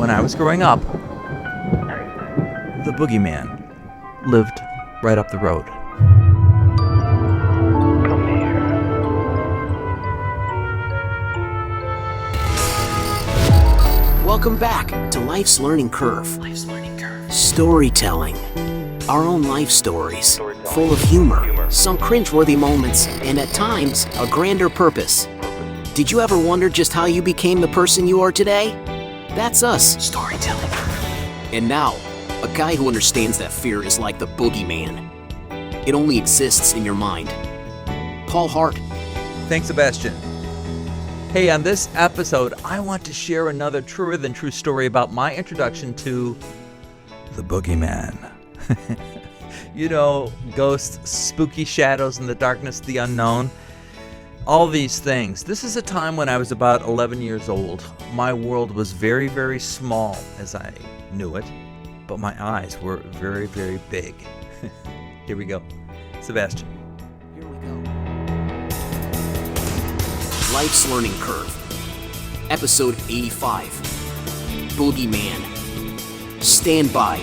when I was growing up, the Boogie Man lived right up the road. Welcome back to Life's Learning Curve. Storytelling. Our own life stories, full of humor, some cringeworthy moments, and at times, a grander purpose. Did you ever wonder just how you became the person you are today? That's us. Storytelling. And now, a guy who understands that fear is like the Boogie Man. It only exists in your mind. Paul Hart. Thanks, Sebastian. Hey, on this episode, I want to share another truer than true story about my introduction to the Boogie Man. You know, ghosts, spooky shadows in the darkness, the unknown, all these things. This is a time when I was about 11 years old. My world was very, very small as I knew it, but my eyes were very, very big. Here we go. Sebastian. Here we go. Life's Learning Curve. Episode 85. Boogie Man. Stand by.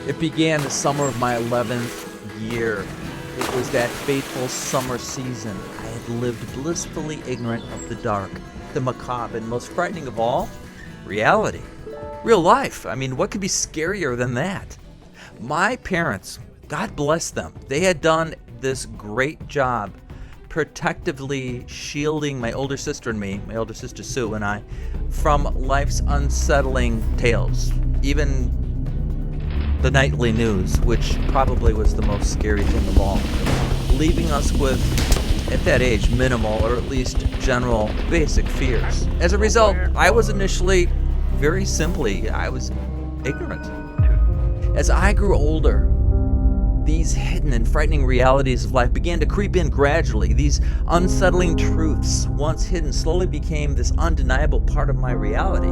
It began the summer of my 11th year. It was that fateful summer season. I had lived blissfully ignorant of the dark, the macabre, and most frightening of all, reality. Real life. I mean, what could be scarier than that? My parents, God bless them, they had done this great job protectively shielding my older sister and me, my older sister Sue and I, from life's unsettling tales. Even the nightly news, which probably was the most scary thing of all, leaving us with, at that age, minimal or at least general basic fears. As a result, I was initially, very simply, I was ignorant. As I grew older, these hidden and frightening realities of life began to creep in gradually. These unsettling truths, once hidden, slowly became this undeniable part of my reality,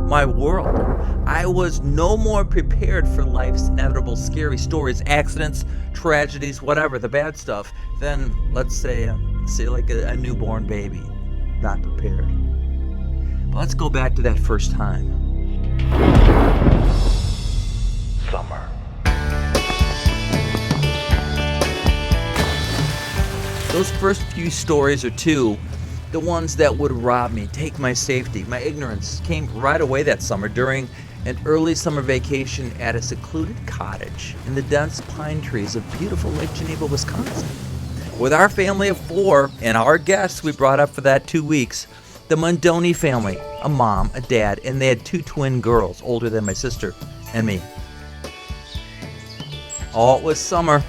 my world. I was no more prepared for life's inevitable scary stories, accidents, tragedies, whatever, the bad stuff, than, let's say like a newborn baby, not prepared. But let's go back to that first time. Summer. Those first few stories or two, the ones that would rob me, take my safety, my ignorance, came right away that summer during an early summer vacation at a secluded cottage in the dense pine trees of beautiful Lake Geneva, Wisconsin. With our family of 4 and our guests we brought up for that 2 weeks, the Mundoni family, a mom, a dad, and they had 2 twin girls, older than my sister and me. Oh, it was summer.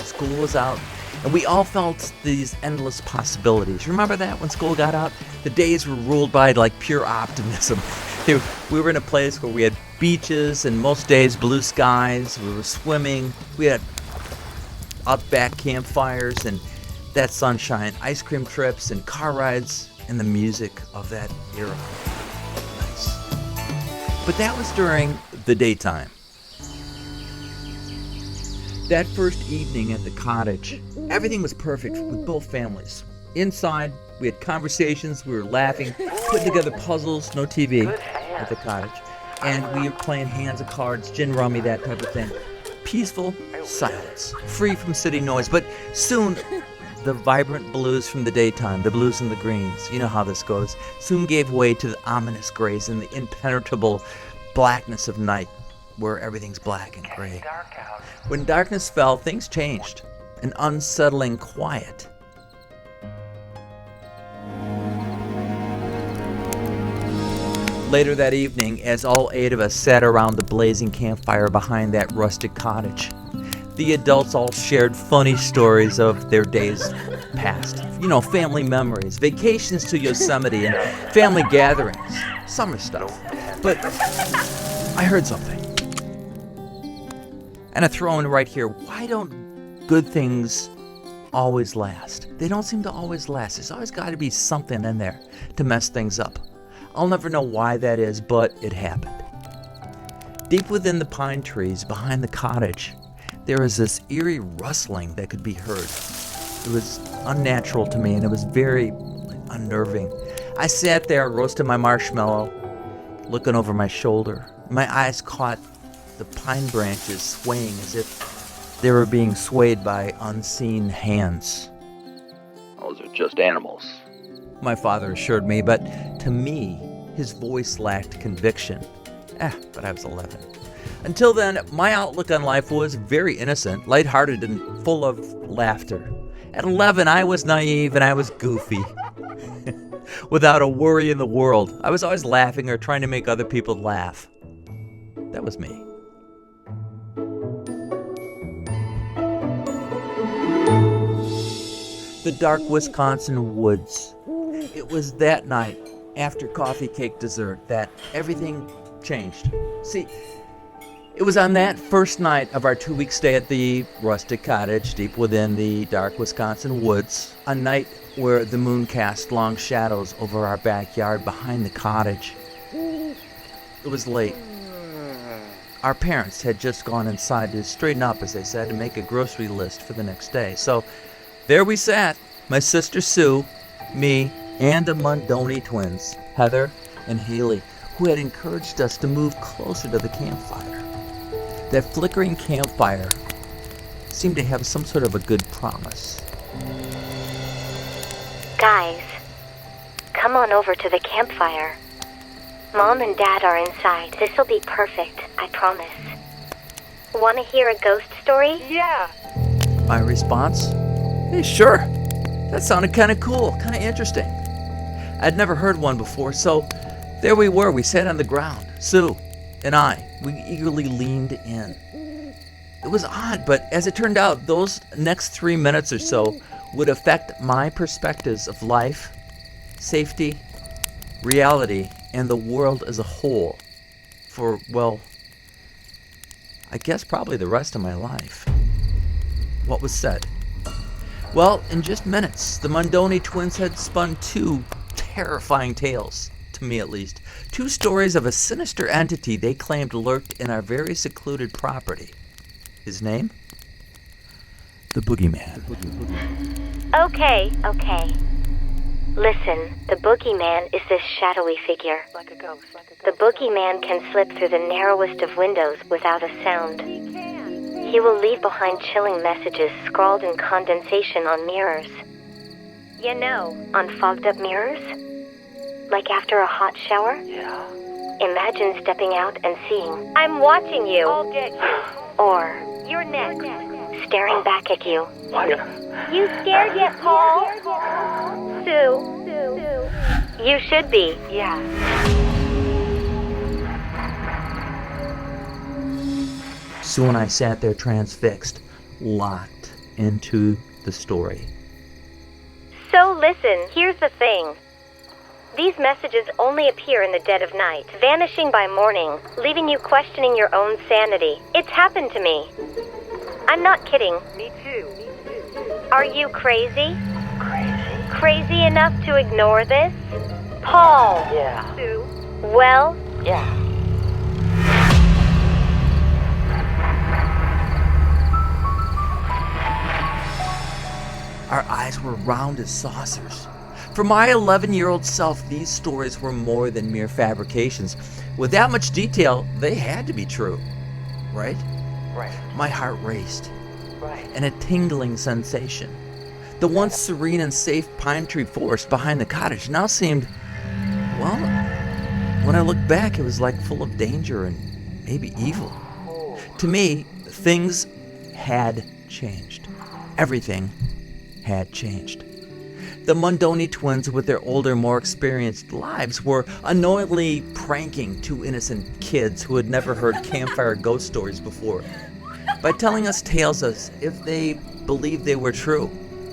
School was out. And we all felt these endless possibilities. Remember that when school got out? The days were ruled by like pure optimism. We were in a place where we had beaches and most days blue skies. We were swimming. We had outback campfires and that sunshine, ice cream trips and car rides and the music of that era. Nice. But that was during the daytime. That first evening at the cottage, everything was perfect with both families. Inside, we had conversations, we were laughing, putting together puzzles, no TV at the cottage, and we were playing hands of cards, gin rummy, that type of thing. Peaceful silence, free from city noise, but soon the vibrant blues from the daytime, the blues and the greens, you know how this goes, soon gave way to the ominous grays and the impenetrable blackness of night, where everything's black and gray. When darkness fell, things changed. An unsettling quiet. Later that evening, as all 8 of us sat around the blazing campfire behind that rustic cottage, the adults all shared funny stories of their days past. You know, family memories, vacations to Yosemite, and family gatherings, summer stuff. But I heard something. And I throw in right here, why don't good things always last? They don't seem to always last. There's always got to be something in there to mess things up. I'll never know why that is, but it happened. Deep within the pine trees behind the cottage, there was this eerie rustling that could be heard. It was unnatural to me, and it was very unnerving. I sat there roasting my marshmallow, looking over my shoulder. My eyes caught the pine branches swaying as if they were being swayed by unseen hands. Those are just animals, my father assured me, but to me, his voice lacked conviction. But I was 11. Until then, my outlook on life was very innocent, lighthearted, and full of laughter. At 11, I was naive and I was goofy. Without a worry in the world. I was always laughing or trying to make other people laugh. That was me. The dark Wisconsin woods. It was that night, after coffee cake dessert, that everything changed. See, it was on that first night of our 2-week stay at the rustic cottage deep within the dark Wisconsin woods, a night where the moon cast long shadows over our backyard behind the cottage. It was late. Our parents had just gone inside to straighten up, as they said, and make a grocery list for the next day. So there we sat, my sister Sue, me, and the Mundoni twins, Heather and Haley, who had encouraged us to move closer to the campfire. That flickering campfire seemed to have some sort of a good promise. Guys, come on over to the campfire. Mom and Dad are inside. This'll be perfect, I promise. Want to hear a ghost story? Yeah. My response? Hey, sure. That sounded kind of cool, kind of interesting. I'd never heard one before, so there we were. We sat on the ground, Sue and I. We eagerly leaned in. It was odd, but as it turned out, those next 3 minutes or so would affect my perspectives of life, safety, reality, and the world as a whole for, well, I guess probably the rest of my life. What was said? Well, in just minutes, the Mundoni twins had spun 2 terrifying tales, to me at least. 2 stories of a sinister entity they claimed lurked in our very secluded property. His name? The Boogie Man. Okay. Listen, the Boogie Man is this shadowy figure. Like a ghost. The Boogie Man can slip through the narrowest of windows without a sound. He will leave behind chilling messages scrawled in condensation on mirrors. You know, on fogged up mirrors? Like after a hot shower? Yeah. Imagine stepping out and seeing, I'm watching you. I'll get you. Or, you're next. Staring back at you. You scared yet, Paul? Sue. You should be. Yeah. Sue and I sat there transfixed, locked into the story. So listen, here's the thing. These messages only appear in the dead of night, vanishing by morning, leaving you questioning your own sanity. It's happened to me. I'm not kidding. Me too. Are you crazy? Crazy enough to ignore this? Paul! Yeah. Sue? Well? Yeah. Our eyes were round as saucers. For my 11-year-old self, these stories were more than mere fabrications. With that much detail, they had to be true. Right? Right. My heart raced, Right. and a tingling sensation. The once serene and safe pine tree forest behind the cottage now seemed, well, when I looked back, it was like full of danger and maybe evil. To me, things had changed. Everything had changed. The Mundoni twins, with their older, more experienced lives, were unknowingly pranking 2 innocent kids who had never heard campfire ghost stories before by telling us tales as if they believed they were true.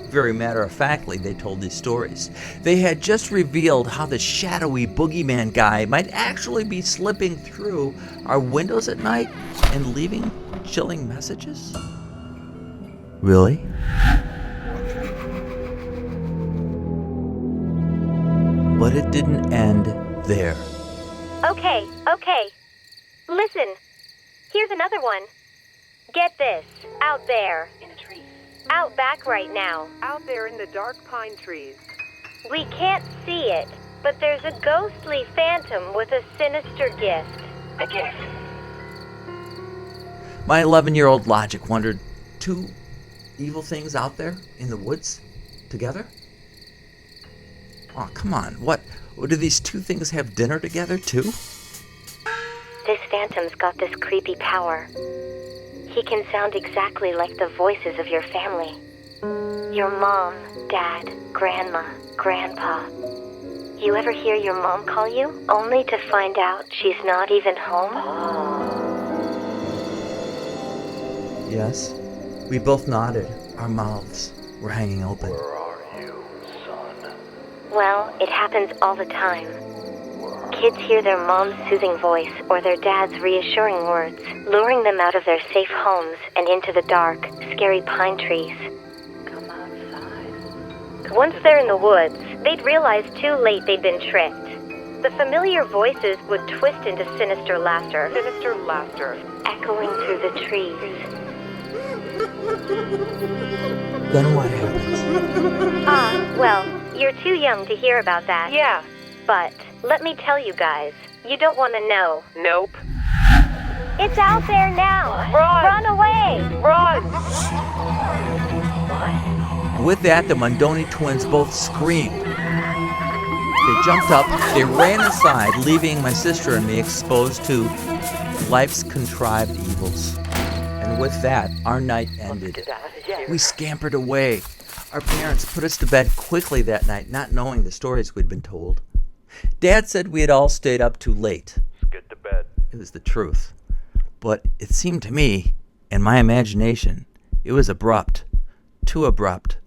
Very matter-of-factly, they told these stories. They had just revealed how the shadowy Boogie Man guy might actually be slipping through our windows at night and leaving chilling messages. Really? But it didn't end there. Okay. Listen, here's another one. Get this, out there, In the trees. out back right now. Out there in the dark pine trees. We can't see it, But there's a ghostly phantom with a sinister gift. A gift. My 11-year-old logic wondered, two evil things out there in the woods together? Oh, come on. What do these two things have dinner together too? This phantom's got this creepy power. He can sound exactly like the voices of your family. Your mom, dad, grandma, grandpa. You ever hear your mom call you, only to find out she's not even home? Yes. We both nodded. Our mouths were hanging open. Where are you, son? Well, it happens all the time. Kids hear their mom's soothing voice or their dad's reassuring words, luring them out of their safe homes and into the dark, scary pine trees. Come outside. Once they're in the woods, they'd realize too late they'd been tricked. The familiar voices would twist into sinister laughter, echoing through the trees. Then what happens? Well, you're too young to hear about that. Yeah. But let me tell you guys, you don't want to know. Nope. It's out there now. Run. Run away. Run! With that, the Mundoni twins both screamed. They jumped up, they ran inside, leaving my sister and me exposed to life's contrived evils. And with that, our night ended. We scampered away. Our parents put us to bed quickly that night, not knowing the stories we'd been told. Dad said we had all stayed up too late. Get to bed. It was the truth. But it seemed to me, in my imagination, it was abrupt. Too abrupt.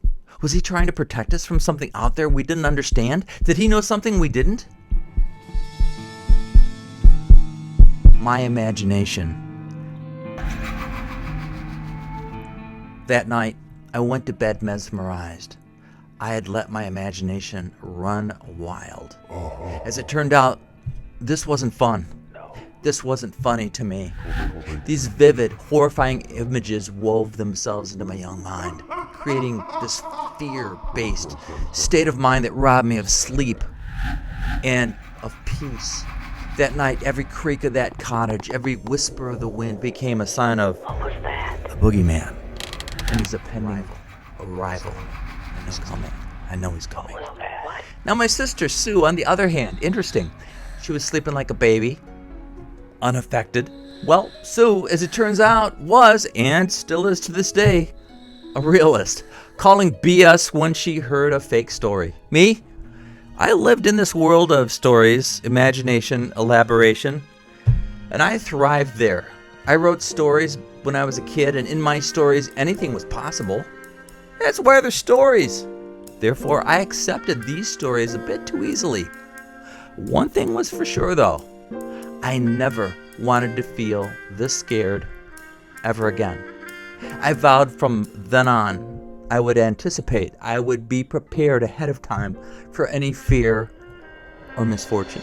Was he trying to protect us from something out there we didn't understand? Did he know something we didn't? My imagination. That night, I went to bed mesmerized. I had let my imagination run wild. As it turned out, this wasn't fun. This wasn't funny to me. These vivid, horrifying images wove themselves into my young mind, creating this fear-based state of mind that robbed me of sleep and of peace. That night, every creak of that cottage, every whisper of the wind became a sign of the Boogie Man and his impending arrival. And he's coming. I know he's coming. Now my sister Sue, on the other hand, interesting. She was sleeping like a baby, unaffected. Well, Sue, as it turns out, was, and still is to this day, a realist, calling BS when she heard a fake story. Me? I lived in this world of stories, imagination, elaboration, and I thrived there. I wrote stories when I was a kid, and in my stories, anything was possible. That's why they're stories. Therefore, I accepted these stories a bit too easily. One thing was for sure, though. I never wanted to feel this scared ever again. I vowed from then on I would anticipate, I would be prepared ahead of time for any fear or misfortune.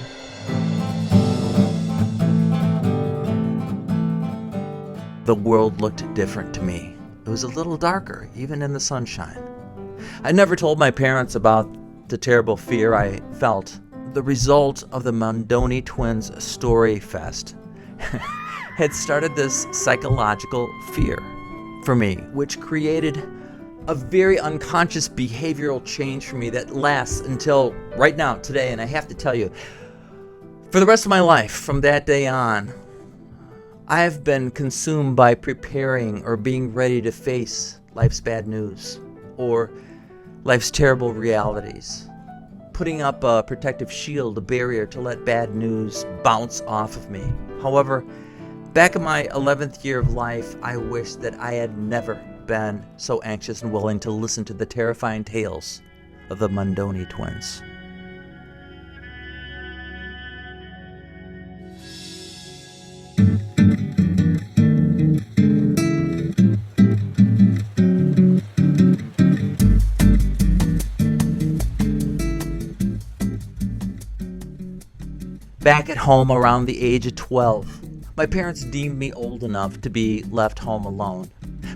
The world looked different to me. It was a little darker, even in the sunshine. I never told my parents about the terrible fear I felt. The result of the Mundoni twins' story fest had started this psychological fear for me, which created a very unconscious behavioral change for me that lasts until right now, today. And I have to tell you, for the rest of my life, from that day on, I have been consumed by preparing or being ready to face life's bad news or life's terrible realities. Putting up a protective shield, a barrier to let bad news bounce off of me. However, back in my 11th year of life, I wish that I had never been so anxious and willing to listen to the terrifying tales of the Mundoni twins. Back at home around the age of 12, my parents deemed me old enough to be left home alone.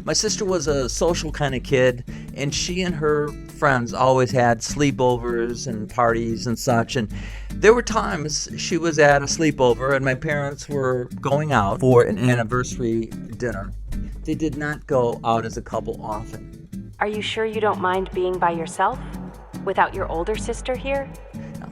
My sister was a social kind of kid, and she and her friends always had sleepovers and parties and such, and there were times she was at a sleepover and my parents were going out for an anniversary dinner. They did not go out as a couple often. Are you sure you don't mind being by yourself? Without your older sister here?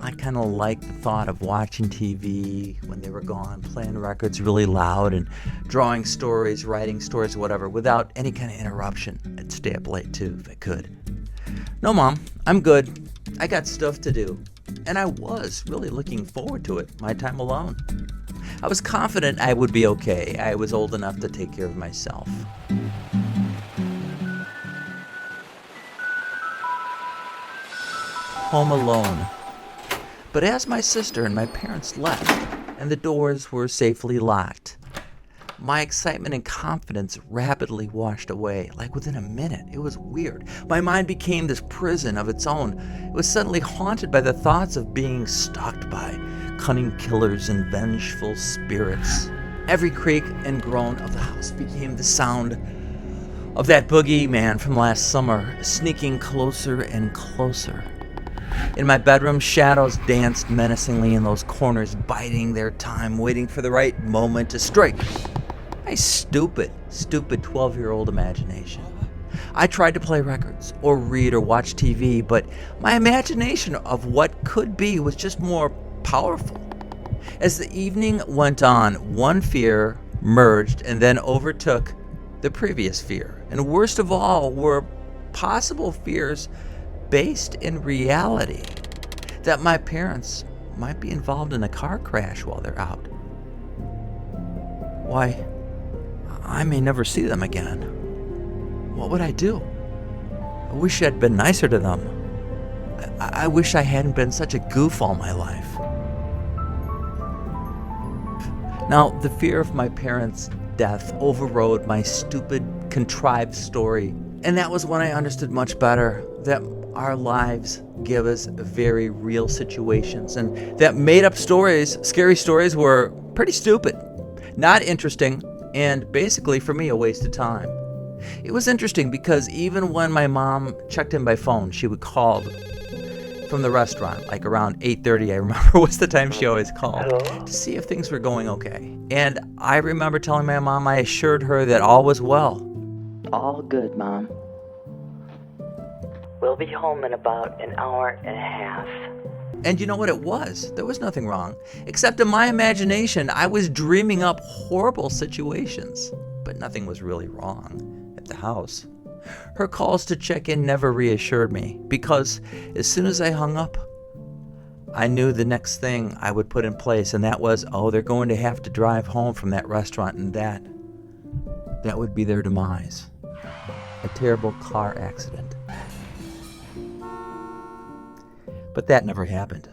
I kind of liked the thought of watching TV when they were gone, playing records really loud and drawing stories, writing stories, whatever, without any kind of interruption. I'd stay up late too if I could. No, Mom, I'm good. I got stuff to do. And I was really looking forward to it, my time alone. I was confident I would be okay. I was old enough to take care of myself. Home alone. But as my sister and my parents left, and the doors were safely locked, my excitement and confidence rapidly washed away, like within a minute. It was weird. My mind became this prison of its own. It was suddenly haunted by the thoughts of being stalked by cunning killers and vengeful spirits. Every creak and groan of the house became the sound of that Boogie Man from last summer, sneaking closer and closer. In my bedroom, shadows danced menacingly in those corners, biding their time, waiting for the right moment to strike. My stupid 12-year-old imagination. I tried to play records, or read, or watch TV, but my imagination of what could be was just more powerful. As the evening went on, one fear merged and then overtook the previous fear. And worst of all were possible fears based in reality, that my parents might be involved in a car crash while they're out. Why, I may never see them again. What would I do? I wish I'd been nicer to them. I wish I hadn't been such a goof all my life. Now, the fear of my parents' death overrode my stupid, contrived story. And that was when I understood much better that our lives give us very real situations, and that made-up stories, scary stories, were pretty stupid, not interesting, and basically, for me, a waste of time. It was interesting because even when my mom checked in by phone, she would call from the restaurant, like around 8:30, I remember was the time she always called, to see if things were going okay. And I remember telling my mom I assured her that all was well. All good, Mom. We'll be home in about an hour and a half. And you know what it was? There was nothing wrong. Except in my imagination, I was dreaming up horrible situations. But nothing was really wrong at the house. Her calls to check in never reassured me, because as soon as I hung up, I knew the next thing I would put in place, and that was, they're going to have to drive home from that restaurant, and that would be their demise. A terrible car accident. But that never happened.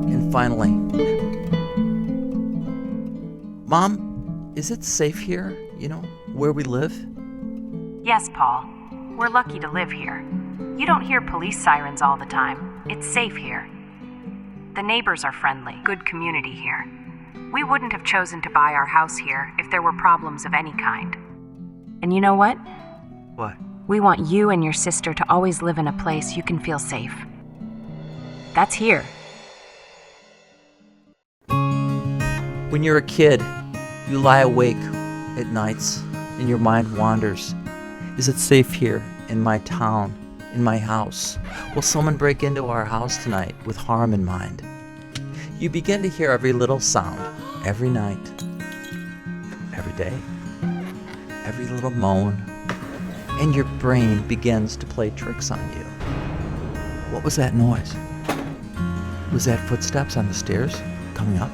And finally, Mom, is it safe here, where we live? Yes, Paul. We're lucky to live here. You don't hear police sirens all the time. It's safe here. The neighbors are friendly. Good community here. We wouldn't have chosen to buy our house here if there were problems of any kind. And you know what? What? We want you and your sister to always live in a place you can feel safe. That's here. When you're a kid, you lie awake at nights and your mind wanders. Is it safe here, in my town, in my house? Will someone break into our house tonight with harm in mind? You begin to hear every little sound, every night, every day, every little moan, and your brain begins to play tricks on you. What was that noise? Was that footsteps on the stairs coming up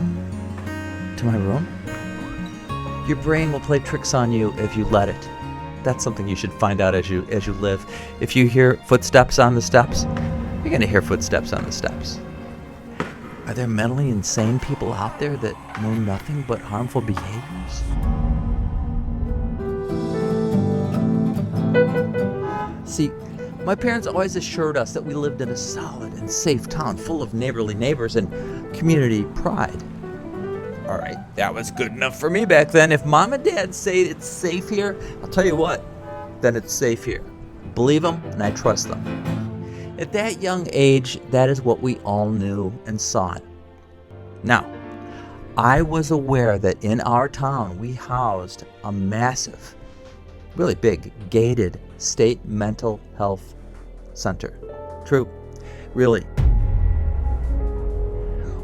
to my room? Your brain will play tricks on you if you let it. That's something you should find out as you live. If you hear footsteps on the steps, you're going to hear footsteps on the steps. Are there mentally insane people out there that know nothing but harmful behaviors? See, my parents always assured us that we lived in a solid and safe town full of neighborly neighbors and community pride. All right, that was good enough for me back then. If mom and dad say it's safe here, I'll tell you what, then it's safe here. Believe them, and I trust them. At that young age, that is what we all knew and sought. Now, I was aware that in our town we housed a massive, really big, gated state mental health center. True, really.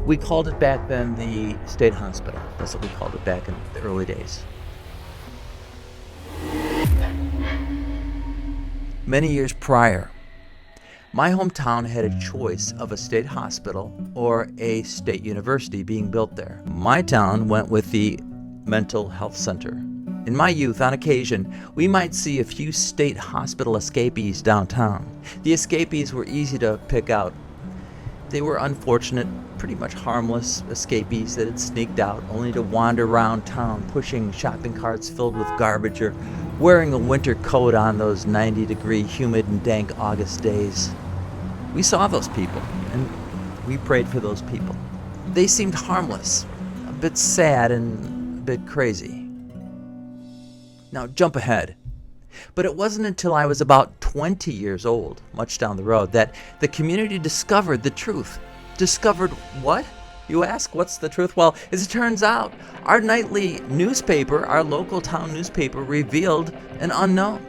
We called it back then the state hospital. That's what we called it back in the early days. Many years prior, my hometown had a choice of a state hospital or a state university being built there. My town went with the mental health center. In my youth, on occasion, we might see a few state hospital escapees downtown. The escapees were easy to pick out. They were unfortunate, pretty much harmless escapees that had sneaked out only to wander around town pushing shopping carts filled with garbage or wearing a winter coat on those 90-degree humid and dank August days. We saw those people, and we prayed for those people. They seemed harmless, a bit sad and a bit crazy. Now, jump ahead. But it wasn't until I was about 20 years old, much down the road, that the community discovered the truth. Discovered what? You ask, what's the truth? Well, as it turns out, our nightly newspaper, our local town newspaper, revealed an unknown.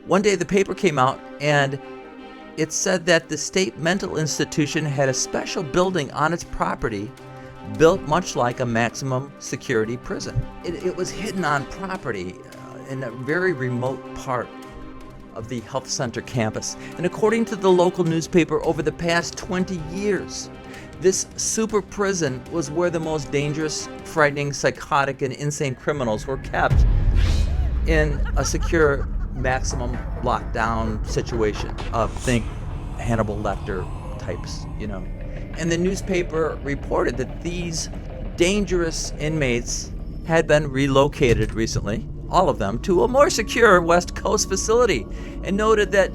One day the paper came out and it said that the state mental institution had a special building on its property built much like a maximum security prison. It was hidden on property in a very remote part of the health center campus. And according to the local newspaper, over the past 20 years, this super prison was where the most dangerous, frightening, psychotic, and insane criminals were kept in a secure maximum lockdown situation. Think Hannibal Lecter types, you know. And the newspaper reported that these dangerous inmates had been relocated recently, all of them, to a more secure West Coast facility, and noted that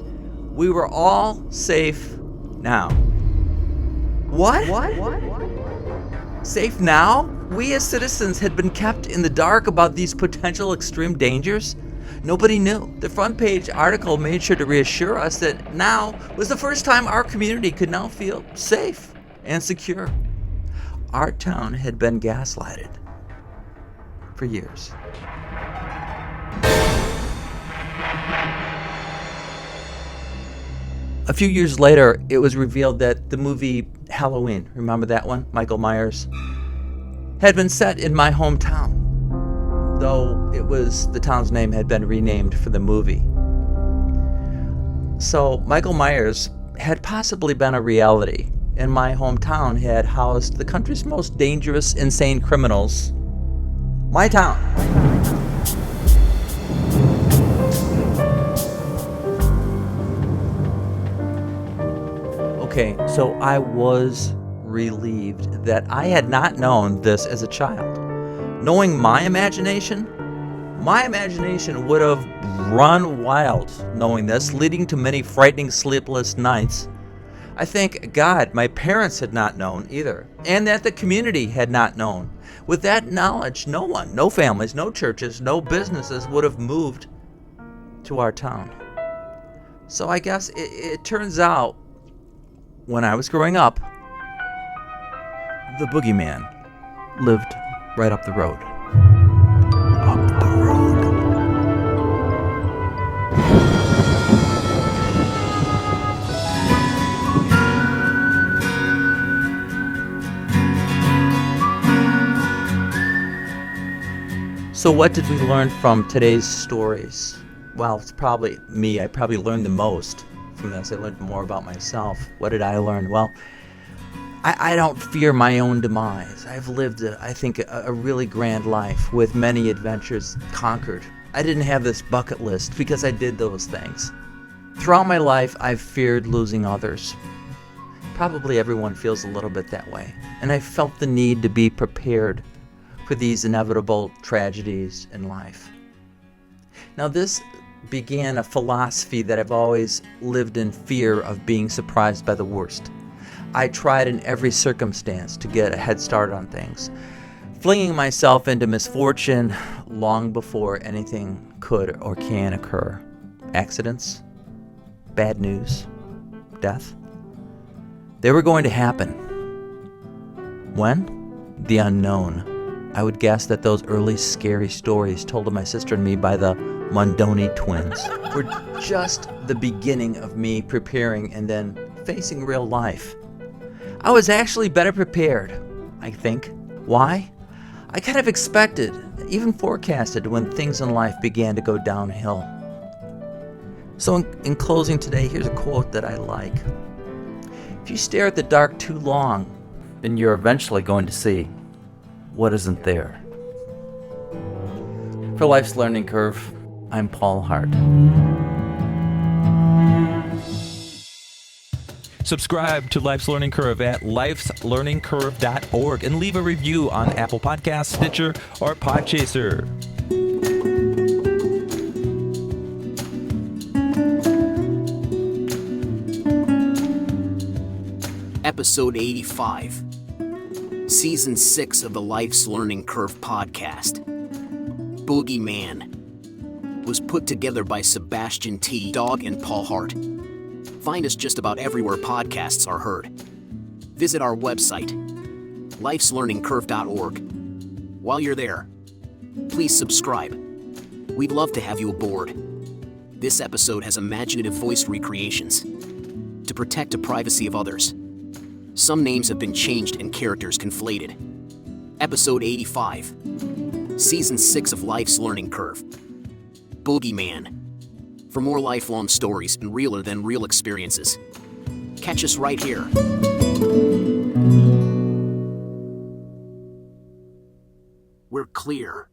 we were all safe now. What? Safe now? We as citizens had been kept in the dark about these potential extreme dangers? Nobody knew. The front page article made sure to reassure us that now was the first time our community could now feel safe and secure. Our town had been gaslighted for years. A few years later, it was revealed that the movie Halloween, remember that one, Michael Myers, had been set in my hometown, though the town's name had been renamed for the movie. So Michael Myers had possibly been a reality, and my hometown had housed the country's most dangerous, insane criminals. My town. Okay, so I was relieved that I had not known this as a child. Knowing my imagination would have run wild knowing this, leading to many frightening sleepless nights. I thank God my parents had not known either, and that the community had not known. With that knowledge, no one, no families, no churches, no businesses would have moved to our town. So I guess it turns out, when I was growing up, the Boogie Man lived right up the road. Up the road. So what did we learn from today's stories? Well, it's probably me. I probably learned the most from this. I learned more about myself. What did I learn? Well, I don't fear my own demise. I've lived, a really grand life with many adventures conquered. I didn't have this bucket list because I did those things. Throughout my life, I've feared losing others. Probably everyone feels a little bit that way. And I felt the need to be prepared for these inevitable tragedies in life. Now, this began a philosophy that I've always lived in fear of being surprised by the worst. I tried in every circumstance to get a head start on things. flinging myself into misfortune long before anything could or can occur. Accidents, bad news, death. They were going to happen. When? The unknown. I would guess that those early scary stories told to my sister and me by the Mundoni twins were just the beginning of me preparing and then facing real life. I was actually better prepared, I think. Why? I kind of expected, even forecasted when things in life began to go downhill. So in closing today, here's a quote that I like. If you stare at the dark too long, then you're eventually going to see what isn't there. For Life's Learning Curve, I'm Paul Hart. Subscribe to Life's Learning Curve at lifeslearningcurve.org and leave a review on Apple Podcasts, Stitcher, or Podchaser. Episode 85, Season 6 of the Life's Learning Curve podcast. Boogie Man was put together by Sebastian T. Dog and Paul Hart. Find us just about everywhere podcasts are heard. Visit our website, lifeslearningcurve.org. While you're there, please subscribe. We'd love to have you aboard. This episode has imaginative voice recreations to protect the privacy of others. Some names have been changed and characters conflated. Episode 85, Season 6 of Life's Learning Curve. Boogie Man. For more lifelong stories and realer than real experiences, catch us right here. We're clear.